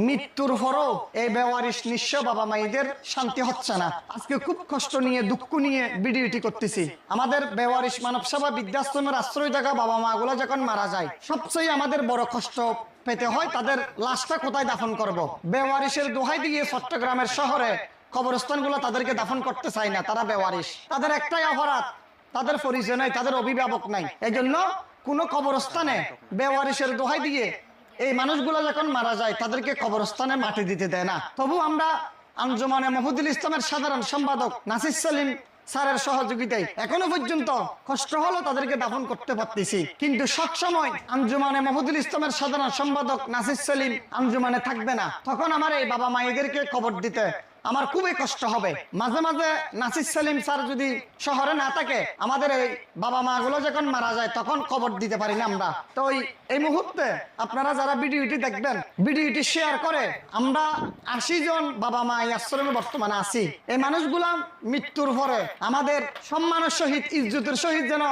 মৃত্যুর পরও এই বেওয়ারিশ নিঃস্ব বাবা মায়েদের শান্তি হচ্ছে না। আজকে খুব কষ্ট নিয়ে দুঃখ নিয়ে ভিডিওটি করতেছি। আমাদের বেওয়ারিশ মানব সেবা বৃদ্ধাশ্রমের আশ্রয় থাকা বাবা মা গুলো যখন মারা যায়, সবচেয়ে আমাদের বড় কষ্ট পেতে হয় তাদের লাশটা কোথায় দাফন করব। বেওয়ারিশের দোহাই দিয়ে চট্টগ্রামের শহরে কবরস্থানগুলো তাদেরকে দাফন করতে চায় না। তারা বেওয়ারিশ, তাদের একটাই অপরাধ, তাদের পরিচয় নাই, তাদের অভিভাবক নাই। এই জন্য কোনো কবরস্থানে বেওয়ারিশের দোহাই দিয়ে এই মানুষগুলো যখন মারা যায় তাদেরকে কবরস্থানে মাটি দিতে দেয় না। তবু আমরা আঞ্জুমানে মহিদুল ইসলামের সাধারণ সম্পাদক নাসির সেলিম স্যারের সহযোগিতায় এখনো পর্যন্ত কষ্ট হলো তাদেরকে দাফন করতে পারতেছি। কিন্তু সবসময় আঞ্জুমানে মহিদুল ইসলামের সাধারণ সম্পাদক নাসির সেলিম আঞ্জুমানে থাকবে না। তখন আমার এই বাবা মায়েদেরকে কবর দিতে আমার খুবই কষ্ট হবে। মাঝে মাঝে নাসির সেলিম স্যার যদি শহরে না থাকে, আমাদের এই বাবা মা গুলো যখন মারা যায় তখন কবর দিতে পারি না আমরা। তো এই মুহূর্তে আপনারা যারা ভিডিওটি দেখবেন, ভিডিওটি শেয়ার করে আমরা 80 জন বাবা মা এই আশ্রমে বর্তমানে আছি। এই মানুষগুলা মৃত্যুর পরে আমাদের সম্মানের সহিত ইজ্জতের সহিত যেন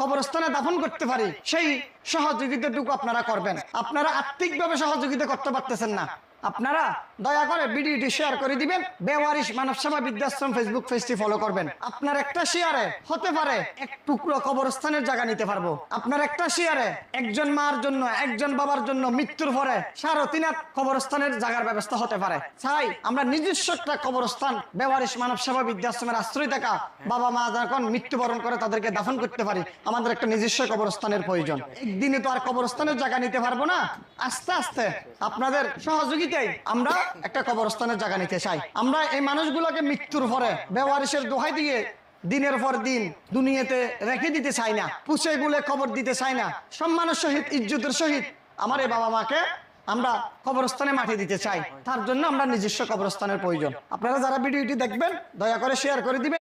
কবরস্থানে দাফন করতে পারি, সেই সহযোগিতাটুকু আপনারা করবেন। আপনারা আর্থিকভাবে সহযোগিতা করতে পারতেছেন না, আপনারা দয়া করে ভিডিওটি শেয়ার করে দিবেন। বেওয়ারিশ মানব সেবা বৃদ্ধাশ্রম ফেসবুক পেজটি ফলো করবেন। আপনার একটা শেয়ারে হতে পারে এক টুকরো কবরস্থানের জায়গা নিতে পারবো। আপনার একটা শেয়ারে একজন মার জন্য, একজন বাবার জন্য মৃত্যুর পরে 3.5 হাত কবরস্থানের জায়গার ব্যবস্থা হতে পারে। চাই আমরা নিজস্ব একটা কবরস্থান বেওয়ারিশ মানব সেবা বৃদ্ধাশ্রমের আশ্রয় থাকা বাবা মা যখন মৃত্যুবরণ করে তাদেরকে দাফন করতে পারি, আমাদের একটা নিজস্ব কবরস্থানের প্রয়োজন। একদিনে তো আর কবরস্থানের জায়গা নিতে পারবো না। আস্তে আস্তে আপনাদের সহযোগিতায় আমরা একটা কবরস্থানের জায়গা নিতে চাই। আমরা এই মানুষগুলোকে মৃত্যুর পরে বেওয়ারিশের দোহাই দিয়ে দিনের পর দিন দুনিয়াতে রেখে দিতে চাই না, পুষে গুলে কবর দিতে চাই না। সম্মানের সহিত ইজ্জতের সহিত আমার এই বাবা মাকে আমরা কবরস্থানে মাটি দিতে চাই। তার জন্য আমরা নিজস্ব কবরস্থানের প্রয়োজন। আপনারা যারা ভিডিওটি দেখবেন দয়া করে শেয়ার করে দিবেন।